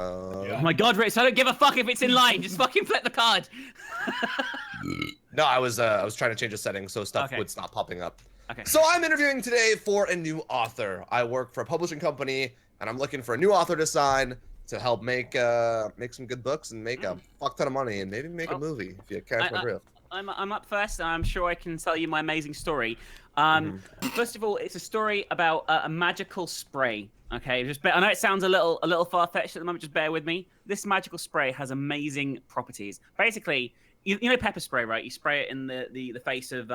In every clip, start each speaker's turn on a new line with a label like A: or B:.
A: Oh my god, Ritz, I don't give a fuck if it's in line. Just fucking flip the card.
B: No, I was trying to change a setting so stuff would stop popping up.
A: Okay.
B: So I'm interviewing today for a new author. I work for a publishing company, and I'm looking for a new author to sign to help make some good books and make a fuck ton of money and maybe make a movie if you catch my drift.
A: I'm up first, and I'm sure I can tell you my amazing story. First of all, it's a story about a magical spray. Okay, I know it sounds a little far-fetched at the moment. Just bear with me. This magical spray has amazing properties. Basically, you know pepper spray, right? You spray it in the face of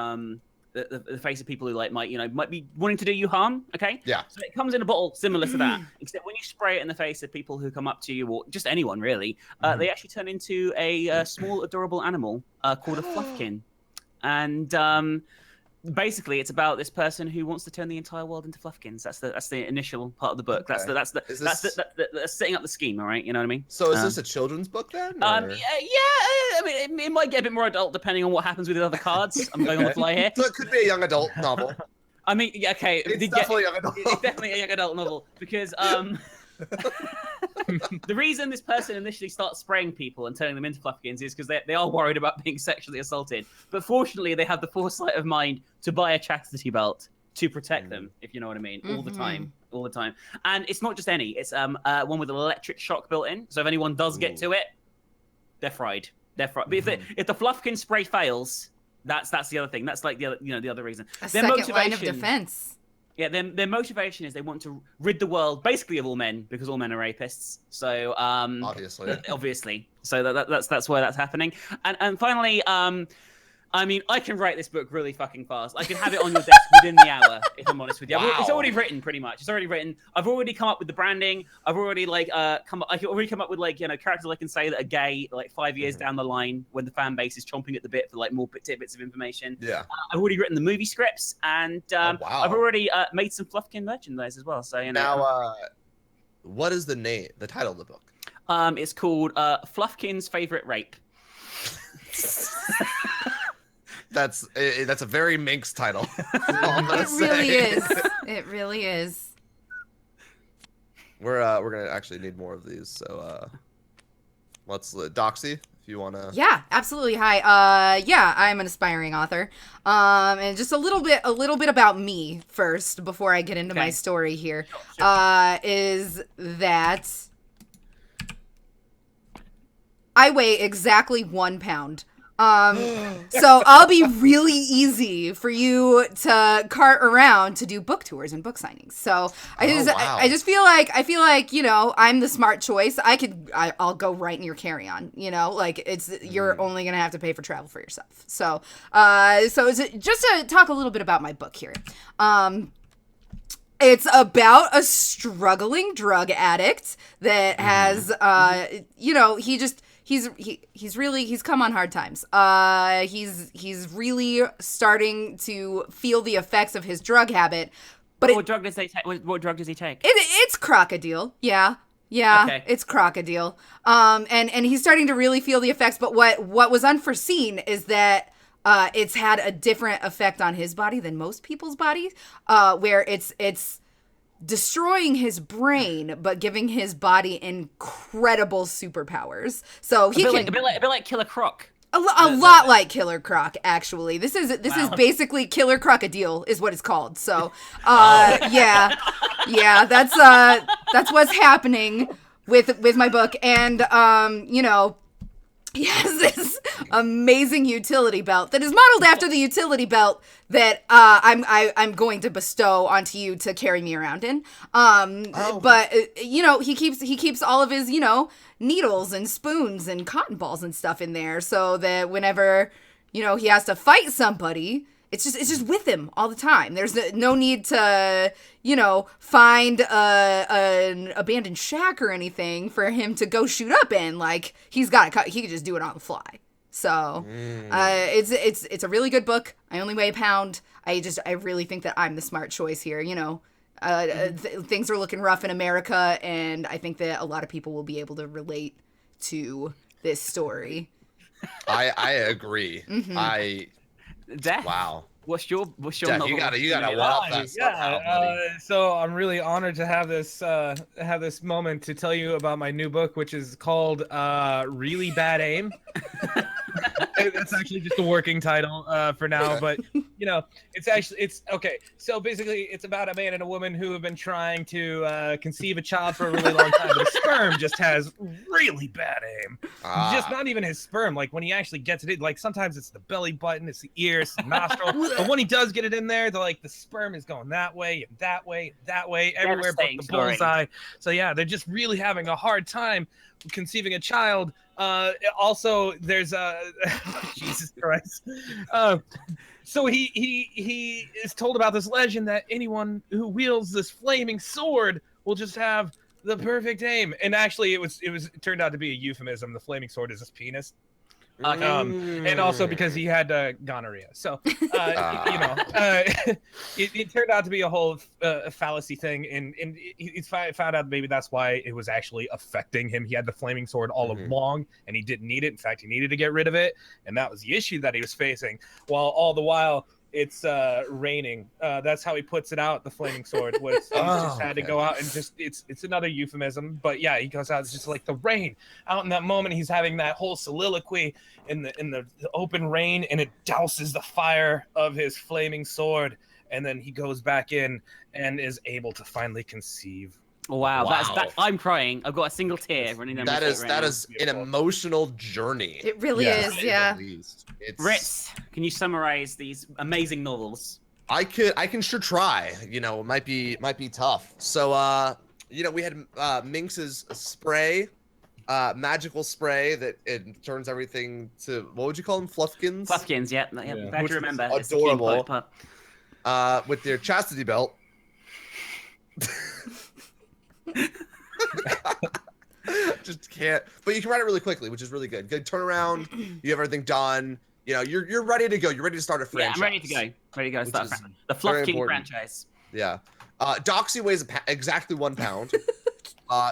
A: the face of people who might be wanting to do you harm. Okay.
B: Yeah.
A: So it comes in a bottle similar to that, except when you spray it in the face of people who come up to you or just anyone really, they actually turn into a small adorable animal called a fluffkin, and basically it's about this person who wants to turn the entire world into fluffkins. That's the initial part of the book.
B: Okay.
A: That's setting up the scheme. All right, you know what I mean?
B: So is this a children's book then?
A: Yeah. I mean, it might get a bit more adult depending on what happens with the other cards. I'm going on the fly here.
B: So it could be a young adult novel.
A: I mean, yeah, okay.
B: It's definitely a young adult.
A: It's definitely a young adult novel because the reason this person initially starts spraying people and turning them into fluffkins is because they are worried about being sexually assaulted. But fortunately, they have the foresight of mind to buy a chastity belt to protect them, if you know what I mean, all the time. And it's not just any. It's one with an electric shock built in. So if anyone does get to it, they're fried. But if the fluffkin spray fails, that's the other thing. That's like the other reason.
C: A second line of defense.
A: Yeah, their motivation is they want to rid the world basically of all men because all men are rapists. So obviously, so that's why that's happening. And finally, I mean, I can write this book really fucking fast. I can have it on your desk within the hour, if I'm honest with you.
B: Wow.
A: It's already written, pretty much. It's already written. I've already come up with the branding. I've already come up with characters I can say that are gay 5 years down the line when the fan base is chomping at the bit for more tidbits of information.
B: Yeah.
A: I've already written the movie scripts, and
B: wow.
A: I've already made some Fluffkin merchandise as well. So
B: Now, what is the title of the book?
A: It's called Fluffkin's Favorite Rape.
B: That's a very Minx title.
C: It really is. It really is.
B: We're gonna actually need more of these. So let's Doxy, if you wanna.
C: Yeah, absolutely. Hi. Yeah, I'm an aspiring author. And just a little bit about me first before I get into my story here.
A: Sure.
C: Is that I weigh exactly 1 pound. So I'll be really easy for you to cart around to do book tours and book signings. So I just feel like I'm the smart choice. I'll go right in your carry-on. You're only gonna have to pay for travel for yourself. So just to talk a little bit about my book here. It's about a struggling drug addict that has he's come on hard times. He's really starting to feel the effects of his drug habit. But
A: what drug does he take? What drug does he take?
C: It's crocodile. Yeah. Okay. It's crocodile. And he's starting to really feel the effects. But what was unforeseen is that it's had a different effect on his body than most people's bodies, where it's destroying his brain, but giving his body incredible superpowers. So he
A: a bit like Killer Croc.
C: A lot like Killer Croc, actually. This is basically Killer Crocodile is what it's called. So, yeah, that's what's happening with my book, and he has this amazing utility belt that is modeled after the utility belt that I'm going to bestow onto you to carry me around in. But he keeps all of his needles and spoons and cotton balls and stuff in there, so that whenever he has to fight somebody, it's just with him all the time. There's no need to find an abandoned shack or anything for him to go shoot up in. He can just do it on the fly. So it's a really good book. I only weigh a pound. I really think that I'm the smart choice here. Things are looking rough in America, and I think that a lot of people will be able to relate to this story.
B: I agree.
A: Wow. What's your
B: Jeff,
A: novel?
B: you gotta walk that stuff out, buddy.
D: So I'm really honored to have this moment to tell you about my new book, which is called Really Bad Aim. That's actually just a working title for now, but it's okay. So basically, it's about a man and a woman who have been trying to conceive a child for a really long time, but his sperm just has really bad aim. Just not even his sperm. Like when he actually gets it in, like sometimes it's the belly button, it's the ear, it's the nostril. But when he does get it in there, the sperm is going that way and that way and that way, everywhere but the bullseye. So yeah, they're just really having a hard time conceiving a child. Also, there's Jesus Christ. So he is told about this legend that anyone who wields this flaming sword will just have the perfect aim. And actually, it turned out to be a euphemism. The flaming sword is his penis. And also because he had gonorrhea. So, it turned out to be a whole fallacy thing. And he found out maybe that's why it was actually affecting him. He had the flaming sword all along and he didn't need it. In fact, he needed to get rid of it. And that was the issue that he was facing. While all the while, it's raining. That's how he puts it out. The flaming sword was just had to go out and just it's another euphemism. But yeah, he goes out. It's just like the rain out in that moment. He's having that whole soliloquy in the open rain, and it douses the fire of his flaming sword. And then he goes back in and is able to finally conceive.
A: Wow. I'm crying. I've got a single tear running down my face right now.
B: That is an emotional journey.
C: It really is, yeah.
B: It's...
A: Ritz, can you summarize these amazing novels?
B: I can sure try. It might be tough. So we had Minx's spray, magical spray that it turns everything to, what would you call them? Fluffkins?
A: Fluffkins, yeah. Glad to remember.
B: Adorable. With their chastity belt. Just can't. But you can write it really quickly, which is really good. Good turnaround. You have everything done. You're ready to go. You're ready to start a franchise.
A: Yeah, I'm ready to go. Ready to go. Start the Fluff King franchise.
B: Yeah. Doxy weighs exactly 1 pound.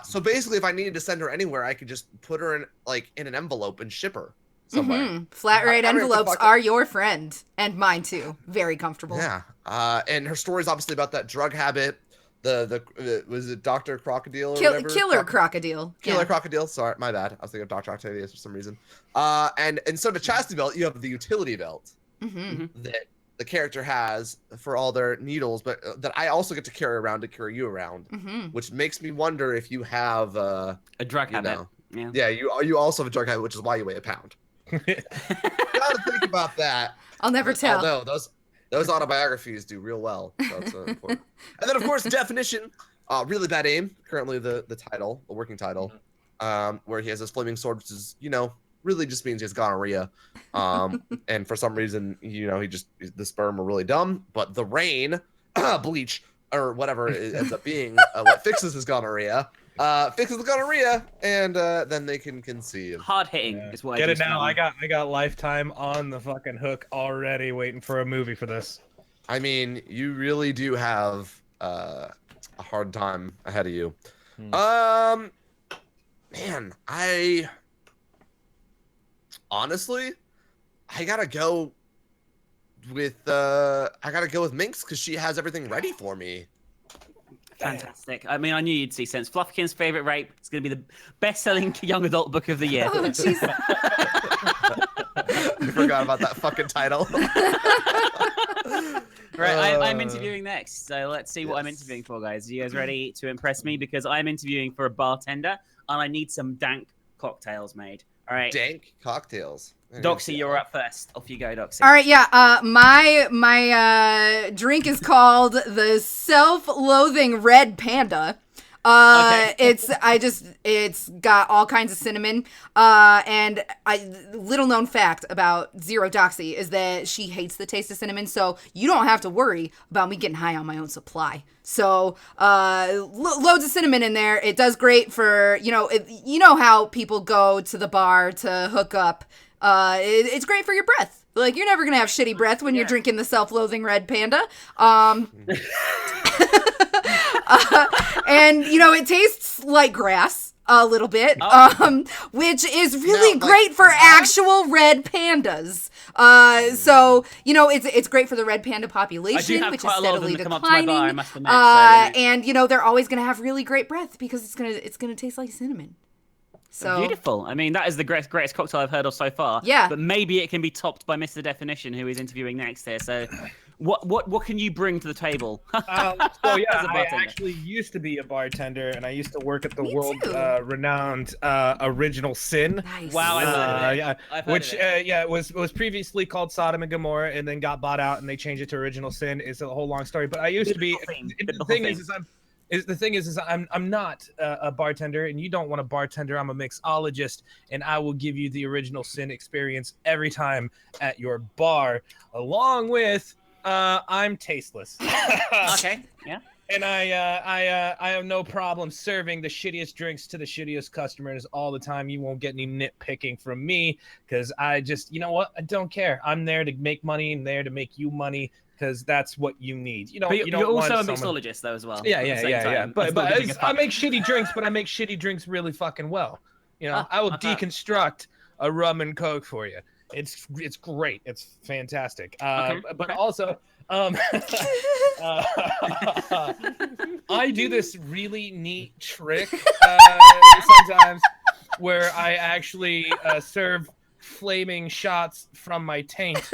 B: So basically, if I needed to send her anywhere, I could just put her in an envelope and ship her somewhere.
C: Flat rate envelopes are your friend and mine too. Very comfortable.
B: Yeah. And her story is obviously about that drug habit. The was it Dr. Crocodile or whatever?
C: Killer Crocodile.
B: Killer Crocodile. Sorry, my bad. I was thinking of Dr. Octavius for some reason. And so the chastity belt, you have the utility belt that the character has for all their needles, but that I also get to carry around to carry you around, which makes me wonder if you have a
A: drug habit.
B: Yeah, you also have a drug habit, which is why you weigh 1 pound. Gotta think about that.
C: I'll never tell.
B: Although those autobiographies do real well. So that's important. And then, of course, definition. Really bad aim. Currently, the title, the working title, where he has his flaming sword, which is, really just means he has gonorrhea. And for some reason, the sperm are really dumb. But the rain, bleach, or whatever it ends up being, what fixes his gonorrhea. Fixes the gonorrhea, and then they can conceive.
A: Hard hitting is what
D: Get
A: I
D: it now. I got Lifetime on the fucking hook already, waiting for a movie for this.
B: I mean, you really do have a hard time ahead of you. Man, honestly, I gotta go with Minx because she has everything ready for me.
A: Fantastic. I mean, I knew you'd see sense. Fluffkin's favorite rape. It's going to be the best-selling young adult book of the year.
C: Oh, jeez.
B: I forgot about that fucking title.
A: Right, I'm interviewing next, so let's see what I'm interviewing for, guys. Are you guys ready to impress me? Because I'm interviewing for a bartender, and I need some dank cocktails made. All right.
B: Dank cocktails.
A: Doxy, you're up first. Off you go, Doxy.
C: All right, yeah. My drink is called the Self-Loathing Red Panda. It's got all kinds of cinnamon. And little known fact about Zero Doxy is that she hates the taste of cinnamon, so you don't have to worry about me getting high on my own supply. So, loads of cinnamon in there. It does great for, you know how people go to the bar to hook up. It's great for your breath. Like, you're never gonna have shitty breath when you're drinking the Self-Loathing Red Panda. And it tastes like grass. a little bit, which is really great for actual red pandas. So it's great for the red panda population, which is steadily declining. And they're always gonna have really great breath because it's gonna taste like cinnamon. So
A: beautiful. I mean, that is the greatest cocktail I've heard of so far.
C: Yeah.
A: But maybe it can be topped by Mr. Definition, who is interviewing next here. So, what can you bring to the table?
D: I actually used to be a bartender, and I used to work at the world-renowned Original Sin.
C: Nice.
A: Wow, I've heard of it.
D: Which was previously called Sodom and Gomorrah, and then got bought out, and they changed it to Original Sin. It's a whole long story. But I used to be. The thing is I'm not a bartender, and you don't want a bartender. I'm a mixologist, and I will give you the Original Sin experience every time at your bar, along with I'm tasteless.
A: Okay, yeah.
D: And I have no problem serving the shittiest drinks to the shittiest customers all the time. You won't get any nitpicking from me because I just, you know what? I don't care. I'm there to make money and there to make you money. Because that's what you need. You're
A: also a mixologist, though, as well.
D: Yeah. But I make shitty drinks, but I make shitty drinks really fucking well. I will deconstruct a rum and coke for you. It's great. It's fantastic. But also, I do this really neat trick sometimes where I actually serve flaming shots from my taint.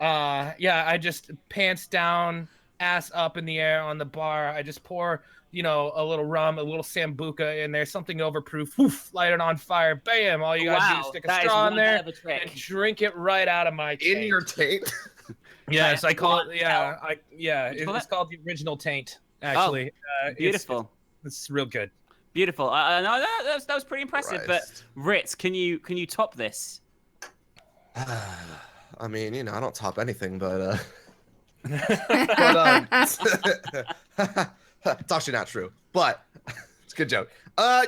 D: I just pants down, ass up in the air on the bar. I just pour, a little rum, a little sambuca in there, something overproof. Woof, light it on fire. Bam! All you gotta do is stick a straw in there and drink it right out of my taint.
B: In your taint?
D: Yes, I call it. It's called the Original Taint. Actually,
A: beautiful.
D: It's real good.
A: Beautiful. No, that was pretty impressive. Christ. But Ritz, can you top this?
B: I mean, I don't top anything, but it's actually not true, but it's a good joke. So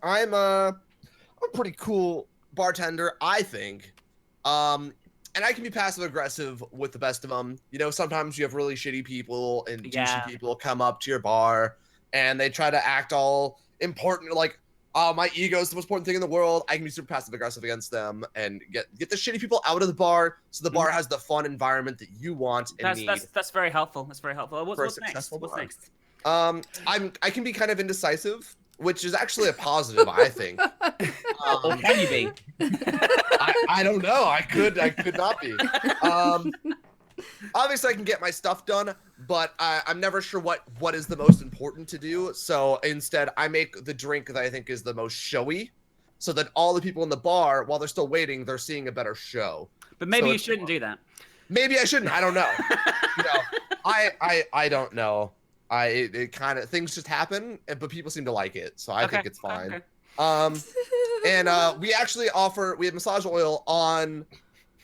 B: I'm a pretty cool bartender, I think. And I can be passive aggressive with the best of them. Sometimes you have really shitty people and douchey people come up to your bar and they try to act all important, like, my ego is the most important thing in the world. I can be super passive aggressive against them and get the shitty people out of the bar, so the bar has the fun environment that you want and need.
A: That's very helpful. That's very helpful. What's next?
B: I can be kind of indecisive, which is actually a positive, I think.
A: Or can you be?
B: I don't know. I could not be. Obviously, I can get my stuff done, but I'm never sure what is the most important to do. So instead, I make the drink that I think is the most showy, so that all the people in the bar, while they're still waiting, they're seeing a better show.
A: But maybe you shouldn't do that.
B: Maybe I shouldn't. I don't know. I don't know. It kind of, things just happen, but people seem to like it, so I think it's fine. And we actually we have massage oil on.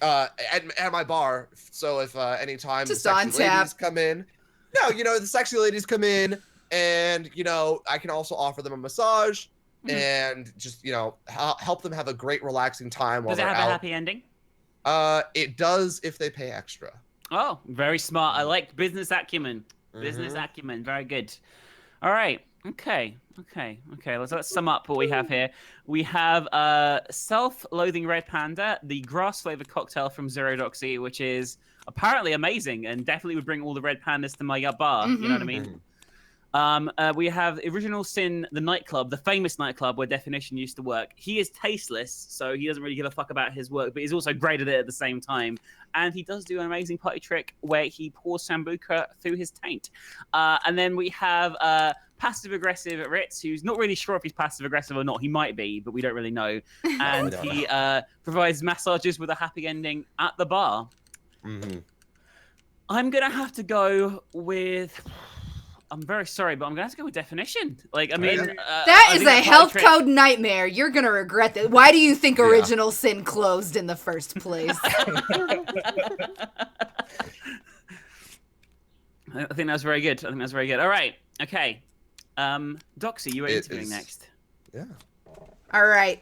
B: At my bar, so if anytime
C: just
B: the sexy ladies come in, the sexy ladies come in, and I can also offer them a massage, and just help them have a great relaxing time while they're out.
A: Does it have a happy ending?
B: It does if they pay extra.
A: Oh, very smart. I like business acumen. Business acumen, very good. All right. Okay. Let's sum up what we have here. We have Self-Loathing Red Panda, the grass-flavored cocktail from Zero Doxy, which is apparently amazing and definitely would bring all the red pandas to my bar. You know what I mean? We have Original Sin, the nightclub, the famous nightclub where Definition used to work. He is tasteless, so he doesn't really give a fuck about his work, but he's also great at it at the same time. And he does do an amazing party trick where he pours sambuca through his taint. And then we have passive-aggressive Ritz, who's not really sure if he's passive-aggressive or not. He might be, but we don't really know. And he provides massages with a happy ending at the bar. I'm going to have to go with... I'm very sorry, but I'm going to have to go with Definition.
C: That is a health code nightmare. You're going to regret that. Why do you think Original Sin closed in the first place?
A: I think that was very good. All right. Okay. Doxy, you are interviewing next.
B: Yeah.
C: All right.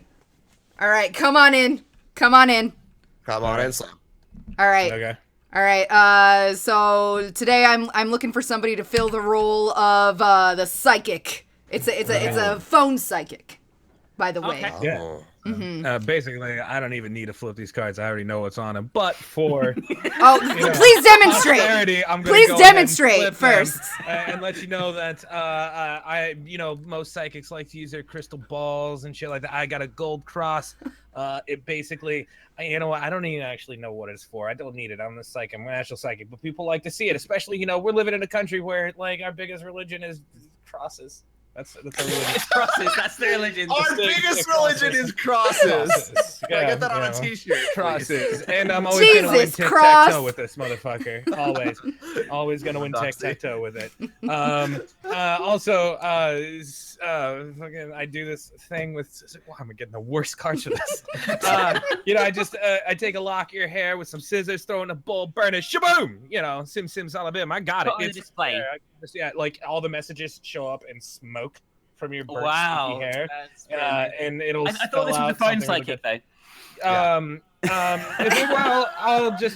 C: Come on in, Slam. All right.
D: Okay.
C: All right. So today I'm looking for somebody to fill the role of the psychic It's a phone psychic, by the way.
A: Okay.
D: Yeah.
B: Oh.
D: Basically, I don't even need to flip these cards. I already know what's on them. But for
C: Oh, please demonstrate.
D: posterity, I'm gonna
C: Please
D: go ahead and
C: demonstrate
D: flip them,
C: first.
D: and let you know that most psychics like to use their crystal balls and shit like that. I got a gold cross. It basically, I don't even actually know what it's for. I don't need it. I'm the psychic. I'm an actual psychic, but people like to see it. Especially, we're living in a country where like our biggest religion is crosses. That's our religion.
A: It's crosses. That's the religion.
B: Our biggest religion is crosses. Can I get that on a t-shirt?
D: Crosses. And I'm always going to win
C: Jesus, cross.
D: tic-tac-toe with this motherfucker. Always going to win tic-tac-toe with it. Also, fucking, I do this thing with, wow, I'm getting the worst cards for this. I take a lock of your hair with some scissors, throw in a bowl, burn it, shaboom! Sim salabim. I got it.
A: Put on the display.
D: Yeah, like all the messages show up in smoke from your burnt
A: Wow.
D: sticky hair.
A: That's very
D: And it'll
A: I thought this was the phone psychic, though.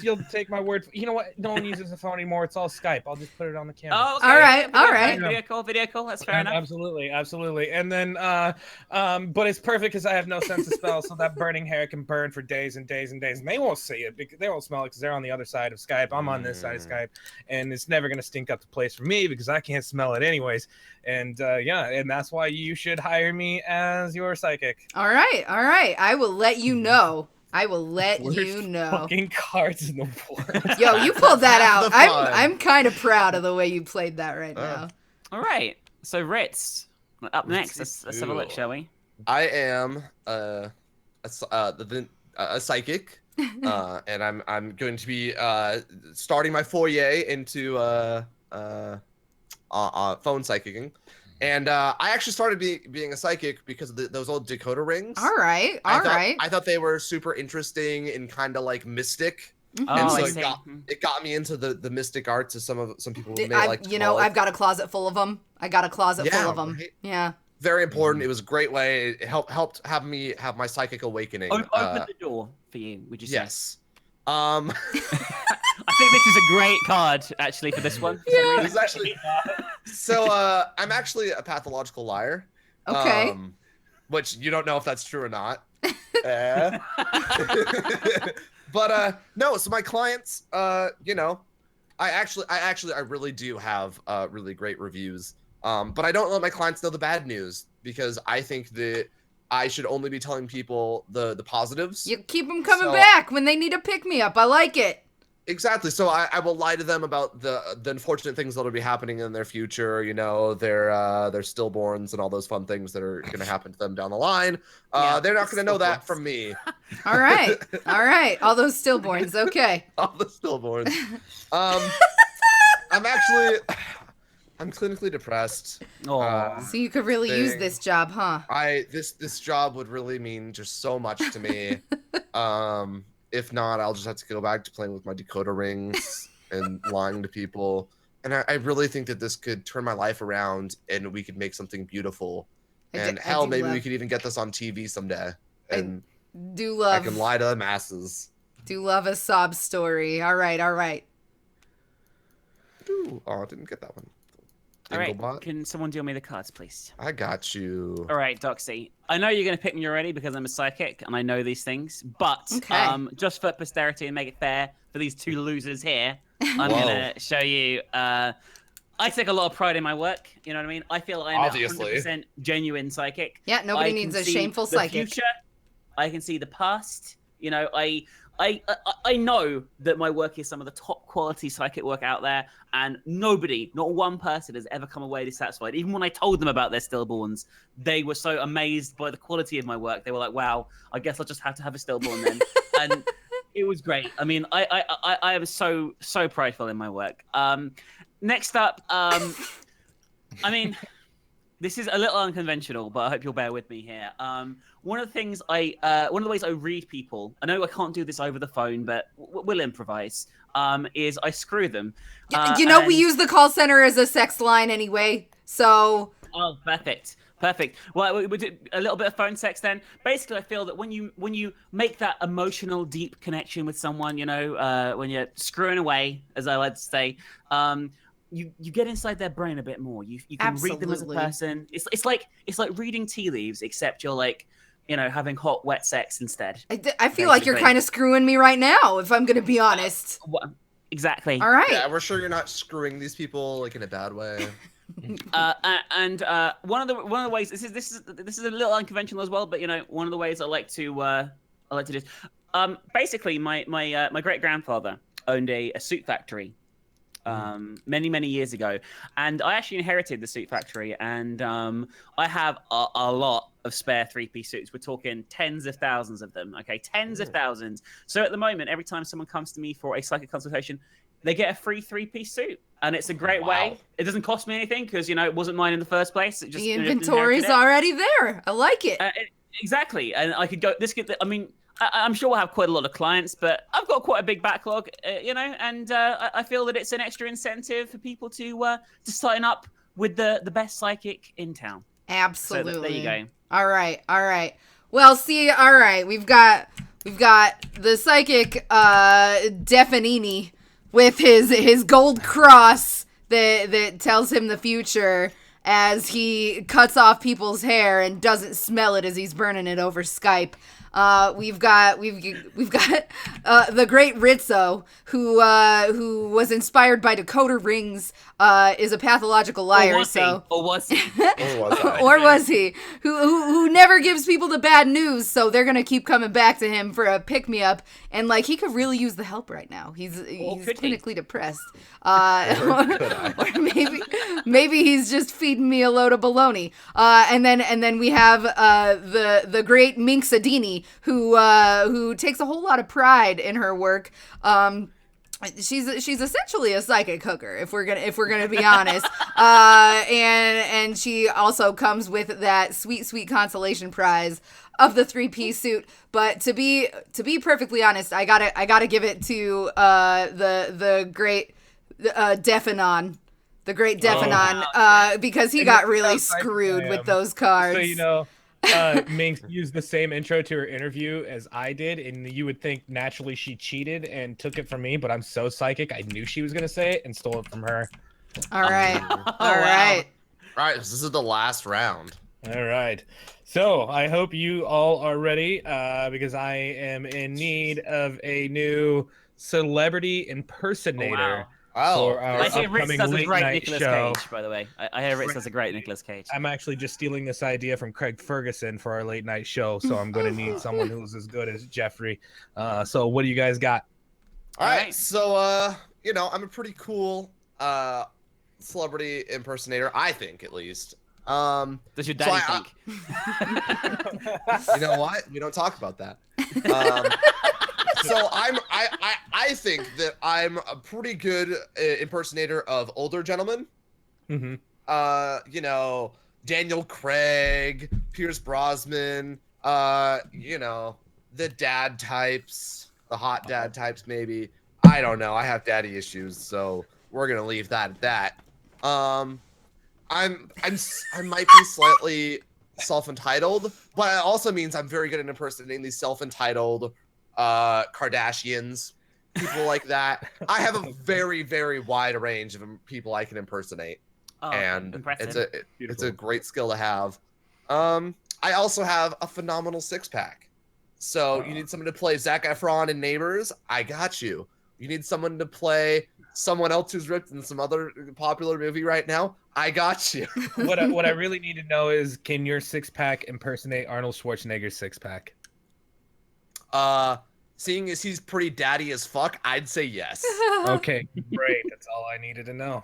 D: You'll take my word for, you know what? No one uses the phone anymore. It's all Skype. I'll just put it on the camera.
A: Oh, okay.
C: All right.
A: Video call. That's fair enough.
D: Absolutely. And then, but it's perfect because I have no sense of smell, so that burning hair can burn for days and days and days. And they won't see it because they won't smell it because they're on the other side of Skype. I'm on this side of Skype, and it's never gonna stink up the place for me because I can't smell it anyways. And and that's why you should hire me as your psychic.
C: All right. I will let you know.
D: Fucking cards in the world.
C: Yo, you pulled that out.
B: The fun.
C: I'm kind of proud of the way you played that right now.
A: All right. So Ritz, up next. Let's have a look, shall we?
B: I am a psychic, and I'm going to be starting my foray into phone psychicking. And I actually started being a psychic because of those old decoder rings.
C: All right.
B: I thought they were super interesting and kind of like mystic.
C: Mm-hmm.
B: And so
A: I see.
B: it got me into the mystic arts as some people may like to
C: You
B: call
C: know,
B: it.
C: I've got a closet full of them. Full of them.
B: Right?
C: Yeah.
B: Very important. It was a great way. It helped have me have my psychic awakening.
A: Open the door for you, would you say?
B: Yes.
A: I think this is a great card, actually, for this one. For some reason.
B: It's actually so. I'm actually a pathological liar.
C: Okay.
B: Which you don't know if that's true or not. But no. So my clients, I really do have really great reviews. But I don't let my clients know the bad news because I think that I should only be telling people the positives.
C: You keep them coming back when they need a pick-me-up. I like it.
B: Exactly. So I will lie to them about the unfortunate things that'll be happening in their future. Their stillborns and all those fun things that are going to happen to them down the line. They're not going to know that from me.
C: All right. All those stillborns. Okay.
B: All the stillborns. I'm clinically depressed.
A: Aw.
C: So you could really use this job, huh?
B: This job would really mean just so much to me. If not, I'll just have to go back to playing with my decoder rings and lying to people. And I really think that this could turn my life around and we could make something beautiful. And maybe we could even get this on TV someday. And I can lie to the masses.
C: Do love a sob story. All right.
B: Ooh, I didn't get that one.
A: All right,
B: Dinglebot.
A: can someone deal me the cards, please?
B: I got you.
A: All right, Doxy. I know you're going to pick me already because I'm a psychic and I know these things, but just for posterity and make it fair for these two losers here, I'm going to show you. I take a lot of pride in my work. You know what I mean? I feel I'm a 100% genuine psychic.
C: Yeah, nobody needs a shameful psychic.
A: Future, I can see the past. I know that my work is some of the top quality psychic work out there, and nobody, not one person, has ever come away dissatisfied. Even when I told them about their stillborns, they were so amazed by the quality of my work. They were like, "Wow, I guess I'll just have to have a stillborn then." And it was great. I mean, I was so prideful in my work. Next up, I mean, this is a little unconventional, but I hope you'll bear with me here. One of the ways I read people, I know I can't do this over the phone, but we'll improvise, is I screw them.
C: We use the call center as a sex line anyway, so...
A: Oh, perfect. Well, we do a little bit of phone sex then. Basically, I feel that when you make that emotional, deep connection with someone, when you're screwing away, as I like to say, you get inside their brain a bit more. You can read them as a
C: Absolutely.
A: person. It's like reading tea leaves, except you're like, having hot wet sex instead.
C: I feel like you're
A: Basically.
C: kind of scring me right now, if I'm gonna be honest.
A: Exactly.
C: All right.
B: Yeah, we're sure you're not screwing these people like in a bad way.
A: And one of the ways this is a little unconventional as well, but one of the ways I like to do this. Basically, my great grandfather owned a suit factory many years ago, and I actually inherited the suit factory, and I have a lot of spare 3-piece suits. We're talking tens of thousands of them. Okay, tens of thousands. So at the moment, every time someone comes to me for a psychic consultation, they get a free 3-piece suit, and it's a great way. It doesn't cost me anything because it wasn't mine in the first place. It just
C: The inventory's already there. I like it.
A: Exactly, and I could go. I'm sure we'll have quite a lot of clients, but I've got quite a big backlog, and I feel that it's an extra incentive for people to sign up with the best psychic in town.
C: Absolutely.
A: So there you go.
C: All right. Well, see, all right, we've got the psychic Definini with his gold cross that tells him the future as he cuts off people's hair and doesn't smell it as he's burning it over Skype. We've got the great Ritzo, who was inspired by decoder rings, is a pathological liar.
A: Or was he?
C: Or was he? Who never gives people the bad news, so they're gonna keep coming back to him for a pick me up, and he could really use the help right now. He's clinically depressed, or maybe he's just feeding me a load of baloney. And then we have the great Minx who takes a whole lot of pride in her work. She's essentially a psychic hooker, if we're gonna be honest. And she also comes with that sweet consolation prize of the 3-piece suit. But to be perfectly honest, I gotta give it to the great Definon. The great Definon, because he got really screwed with those cards.
D: So Minx used the same intro to her interview as I did, and you would think naturally she cheated and took it from me, but I'm so psychic I knew she was gonna say it and stole it from her.
C: All right.
B: All right, so this is the last round.
D: All right. So I hope you all are ready, because I am in need of a new celebrity impersonator.
B: Oh,
D: for our
A: I say Ritz
D: upcoming
A: does a
D: late
A: great
D: night
A: Nicolas
D: show.
A: Cage, by the way. I hear Ritz does a great Nicolas Cage.
D: I'm actually just stealing this idea from Craig Ferguson for our late night show, so I'm going to need someone who's as good as Jeffrey. So what do you guys got?
B: All right, so I'm a pretty cool celebrity impersonator, I think, at least.
A: Does your daddy think?
B: You know what? We don't talk about that. So I think that I'm a pretty good impersonator of older gentlemen.
D: Mm-hmm.
B: Daniel Craig, Pierce Brosnan, the dad types, the hot dad types maybe. I don't know. I have daddy issues, so we're gonna leave that at that. I might be slightly self-entitled, but it also means I'm very good at impersonating these self-entitled Kardashians, people like that. I have a very, very wide range of people I can impersonate, and
A: impressive.
B: it's a great skill to have. I also have a phenomenal six-pack. So you need someone to play Zac Efron in Neighbors? I got you. You need someone to play someone else who's ripped in some other popular movie right now? I got you.
D: What I really need to know is, can your six-pack impersonate Arnold Schwarzenegger's six-pack?
B: Seeing as he's pretty daddy as fuck, I'd say yes.
D: Okay, great. That's all I needed to know.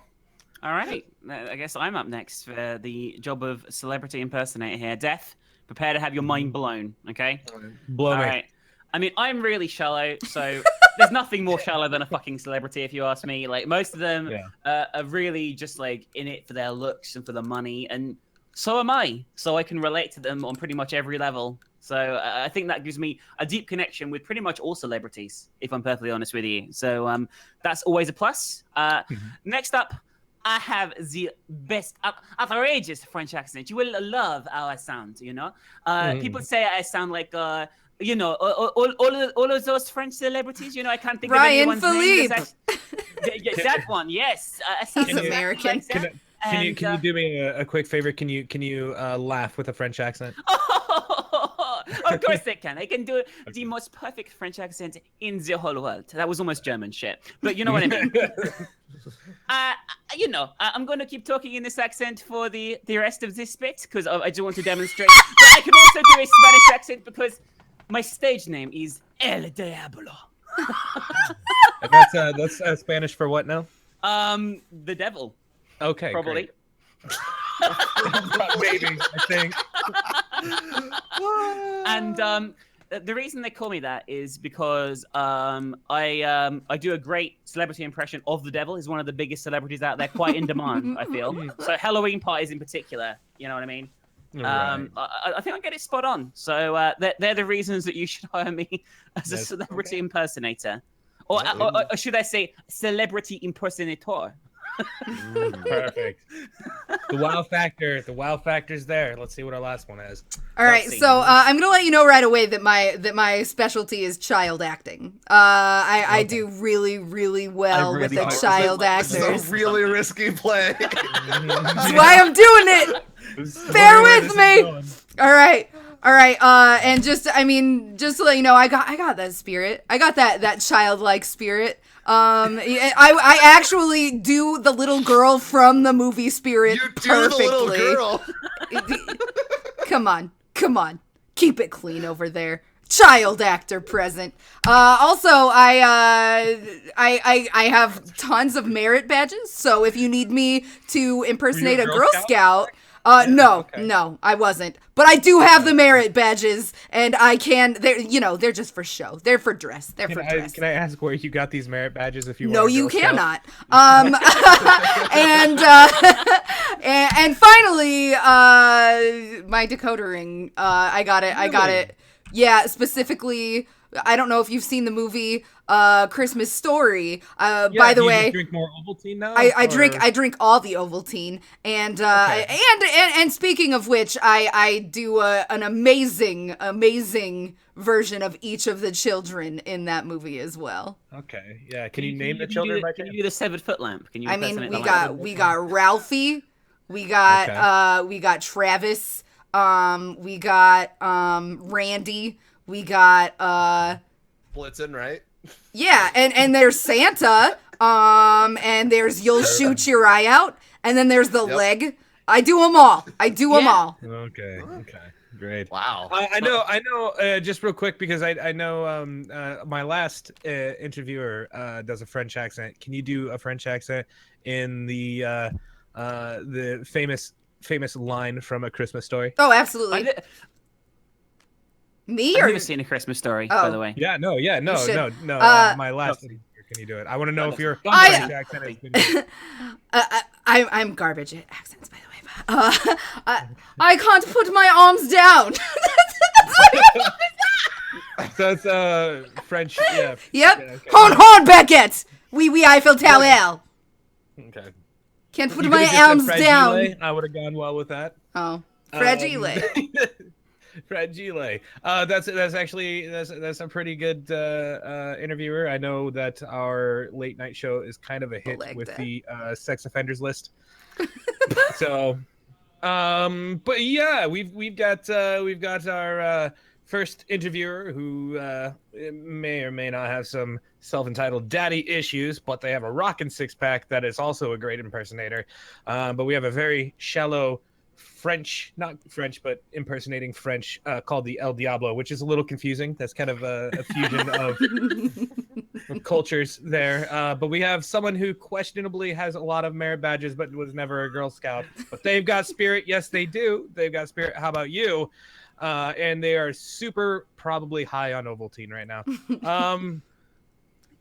A: All right. I guess I'm up next for the job of celebrity impersonator here. Death, prepare to have your mind blown, okay?
D: Blow
A: All
D: me.
A: right. I mean, I'm really shallow, so there's nothing more shallow than a fucking celebrity, if you ask me. Like, most of them are really just, in it for their looks and for the money, and so am I. So I can relate to them on pretty much every level. So I think that gives me a deep connection with pretty much all celebrities, if I'm perfectly honest with you. So that's always a plus. Next up, I have the best, outrageous French accent. You will love how I sound. You know, people say I sound like you know, all of those French celebrities. You know, I can't think of
C: Ryan
A: anyone's name.
C: Philippe.
A: That one, yes. I sound
C: He's
A: exactly
C: American.
A: like that.
D: Can you do me a quick favor? Can you laugh with a French accent?
A: Of course they can. They can do the most perfect French accent in the whole world. That was almost German shit, but you know what I mean. You know, I'm going to keep talking in this accent for the rest of this bit because I do want to demonstrate. But I can also do a Spanish accent because my stage name is El Diablo.
D: That's Spanish for what now?
A: The devil.
D: Okay,
A: Probably.
D: Maybe, I think.
A: And the reason they call me that is because I do a great celebrity impression of the devil. He's one of the biggest celebrities out there, quite in demand, I feel. So Halloween parties in particular, you know what I mean?
D: Right.
A: I think I get it spot on. So they're the reasons that you should hire me as a celebrity impersonator. Or should I say celebrity impersonator?
D: Perfect. The wow factor's there. Let's see what our last one is.
C: All right, so I'm gonna let you know right away that my specialty is child acting. I do really, really well with the child actors.
B: This is a really risky play.
C: That's why I'm doing it. Bear with me. All right. And just to let you know, I got that spirit. I got that childlike spirit. I actually do the little girl from the movie Spirit perfectly.
B: You do the little girl. Come on.
C: Keep it clean over there. Child actor present. Also, I have tons of merit badges. So if you need me to impersonate a Girl Scout, no, I wasn't. But I do have the merit badges, and I can. They're just for show. They're for dress.
D: Can I ask where you got these merit badges? If you
C: no,
D: were a
C: you
D: Girl
C: cannot.
D: Scout?
C: And finally, my decoder ring. I got it. I got it. Yeah, specifically. I don't know if you've seen the movie Christmas Story. By the way,
D: you drink more Ovaltine now?
C: I drink all the Ovaltine, and and speaking of which, I do an amazing version of each of the children in that movie as well.
D: Okay, yeah. Can you name the children?
A: Can you do the 7-foot lamp? Can you?
C: We got Ralphie, we got Travis, we got Randy. We got
B: Blitzen, right?
C: Yeah, and there's Santa, and there's You'll Shoot Your Eye Out, and then there's the leg. I do them all.
D: Okay, great.
B: Wow.
D: I know. Just real quick, because I know my last interviewer does a French accent. Can you do a French accent in the famous line from A Christmas Story?
C: Oh, absolutely. Me
A: I've
C: or
A: never seen A Christmas Story, by the way.
D: No. My last. Can you do it? I want to know if your French accent has been.
C: I'm garbage at accents, by the way. I can't put my arms down.
D: So it's French. Yeah.
C: Yep.
D: Yeah, okay.
C: Horn, Beckett. Oui, Eiffel Tower.
D: Okay.
C: Can't put my arms down.
D: I would have gone well with that.
C: Oh, fragile.
D: Fragile. That's a pretty good interviewer. I know that our late night show is kind of a hit with the sex offenders list. So, but yeah, we've got our first interviewer who may or may not have some self-entitled daddy issues, but they have a rockin' six-pack that is also a great impersonator. But we have a very shallow French, not French, but impersonating French, called the El Diablo, which is a little confusing. That's kind of a fusion of cultures there. But we have someone who questionably has a lot of merit badges, but was never a Girl Scout. But they've got spirit. Yes, they do. They've got spirit. How about you? And they are super probably high on Ovaltine right now.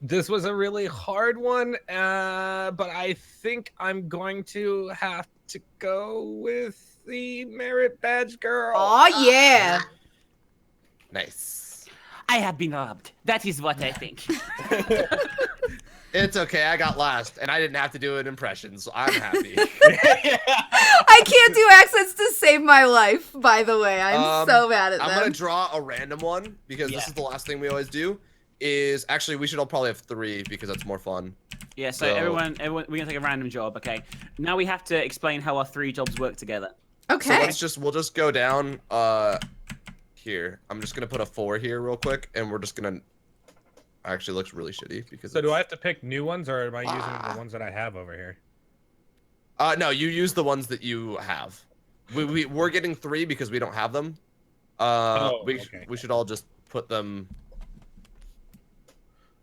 D: This was a really hard one, but I think I'm going to have to go with the merit badge girl.
C: Oh yeah.
B: Nice.
A: I have been robbed. That is what I think.
B: It's okay. I got last, and I didn't have to do an impression, so I'm happy.
C: I can't do accents to save my life, by the way. I'm so bad at them.
B: I'm going to draw a random one, because this is the last thing we always do. Actually, we should all probably have 3, because that's more fun.
A: Yeah, so everyone, we're going to take a random job, okay? Now we have to explain how our 3 jobs work together.
C: Okay.
B: So we'll just go down here. I'm just going to put a 4 here real quick, and we're just going to... Actually looks really shitty because.
D: So do I have to pick new ones, or am I using the ones that I have over here?
B: No, you use the ones that you have. We're getting 3 because we don't have them. We should all just put them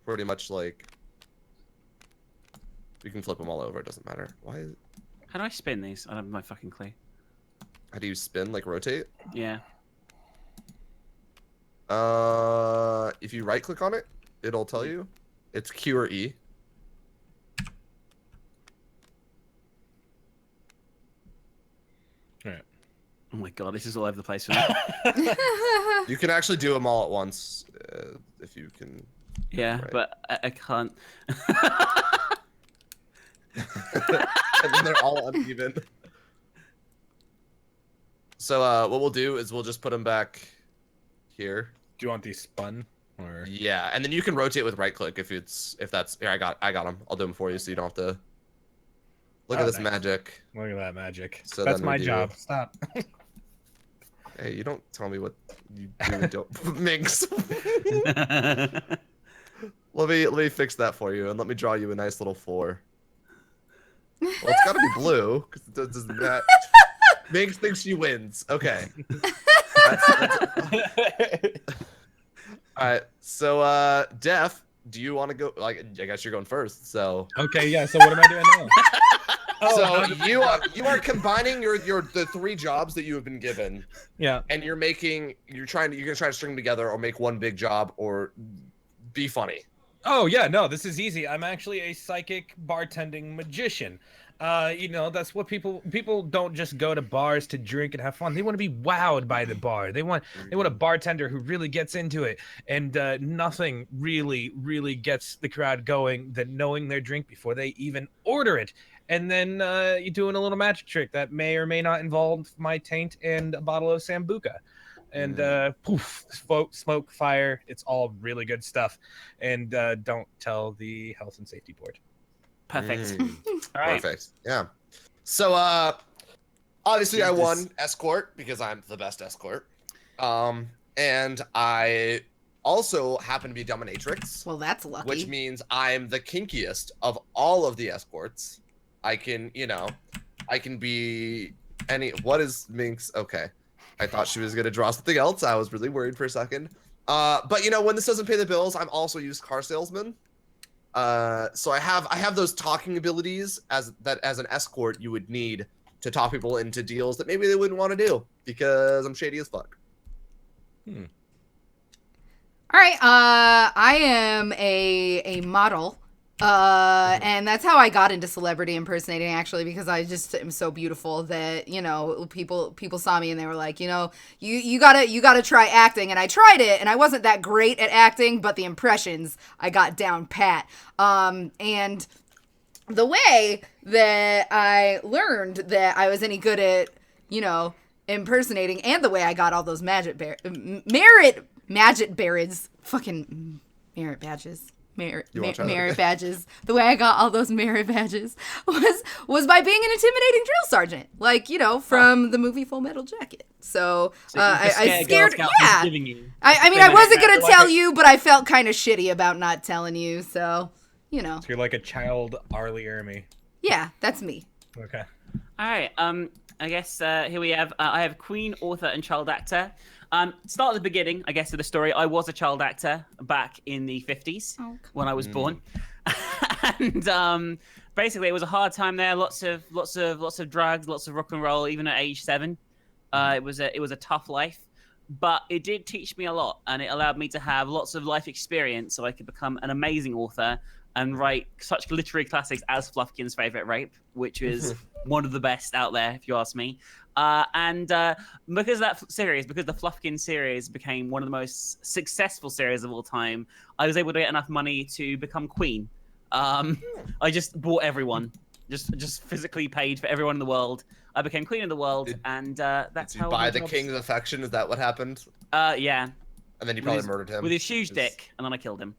B: pretty much like. We can flip them all over. It doesn't matter. Why?
A: How do I spin these? I don't have my fucking clue.
B: How do you spin? Like rotate?
A: Yeah.
B: If you right click on it, it'll tell you. It's Q or E.
D: All right.
A: Oh my god, this is all over the place for me.
B: You can actually do them all at once if you can.
A: Yeah,
B: right.
A: but I can't.
B: And then they're all uneven. So what we'll do is we'll just put them back here.
D: Do you want these spun? Or...
B: Yeah, and then you can rotate with right click if that's here. I got them. I'll do them for you so you don't have to look at this magic.
D: Look at that magic.
B: So
D: that's my job. Stop.
B: Hey, you don't tell me what you do and don't. Minx. Let me fix that for you and let me draw you a nice little 4. Well, it's gotta be blue because it doesn't match. Minx thinks she wins. Okay. All right, so Def, do you want to go? Like, I guess you're going first. So.
D: Okay, yeah. So what am I doing now?
B: So you are combining the 3 jobs that you have been given.
D: Yeah.
B: And you're gonna try to string them together or make one big job or be funny.
D: Oh yeah, no, this is easy. I'm actually a psychic bartending magician. You know, that's what people don't just go to bars to drink and have fun. They want to be wowed by the bar. They want a bartender who really gets into it. And nothing really gets the crowd going than knowing their drink before they even order it. And then you're doing a little magic trick that may or may not involve my taint and a bottle of Sambuca. And poof, smoke, fire. It's all really good stuff. And don't tell the Health and Safety Board.
A: Perfect.
B: All right. Perfect. Yeah. So obviously I won escort because I'm the best escort. And I also happen to be dominatrix.
C: Well, that's lucky.
B: Which means I'm the kinkiest of all of the escorts. I can be any. What is Minx? Okay. I thought she was gonna draw something else. I was really worried for a second. But you know, when this doesn't pay the bills, I'm also a used car salesman. So I have those talking abilities as an escort you would need to talk people into deals that maybe they wouldn't want to do because I'm shady as fuck.
C: All right. I am a model. And that's how I got into celebrity impersonating, actually, because I just am so beautiful that, you know, people saw me and they were like, you know, you gotta try acting. And I tried it and I wasn't that great at acting, but the impressions I got down pat. And the way that I learned that I was any good at, you know, impersonating, and the way I got all those merit badges. The way I got all those merit badges was by being an intimidating drill sergeant, like, you know, from the movie Full Metal Jacket. So I scared. Yeah. I mean, I wasn't gonna tell you, but I felt kind of shitty about not telling you. So, you know.
D: So you're like a child Arlie Ermy.
C: Yeah, that's me.
D: Okay.
A: All right. I guess here we have. I have queen, author, and child actor. Start at the beginning, I guess, of the story. I was a child actor back in the 50s when I was born, and basically it was a hard time there. Lots of drugs, lots of rock and roll. Even at age 7, it was a tough life, but it did teach me a lot, and it allowed me to have lots of life experience, so I could become an amazing author and write such literary classics as Fluffkin's Favorite Rape, which is one of the best out there, if you ask me. And because the Fluffkin series became one of the most successful series of all time, I was able to get enough money to become queen. I just bought everyone. Just physically paid for everyone in the world. I became queen of the world, and that's
B: Did
A: how.
B: you buy the king's affection? Is that what happened?
A: Yeah.
B: And then you probably murdered him.
A: With his huge dick, and then I killed him.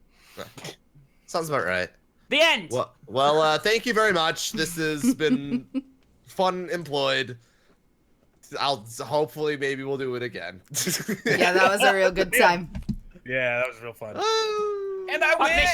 B: Sounds about right.
A: The end!
B: Well, thank you very much. This has been Funemployed. Hopefully, maybe we'll do it again.
C: Yeah, that was a real good time.
D: Yeah, that was real fun.
B: Oh.
D: And I win!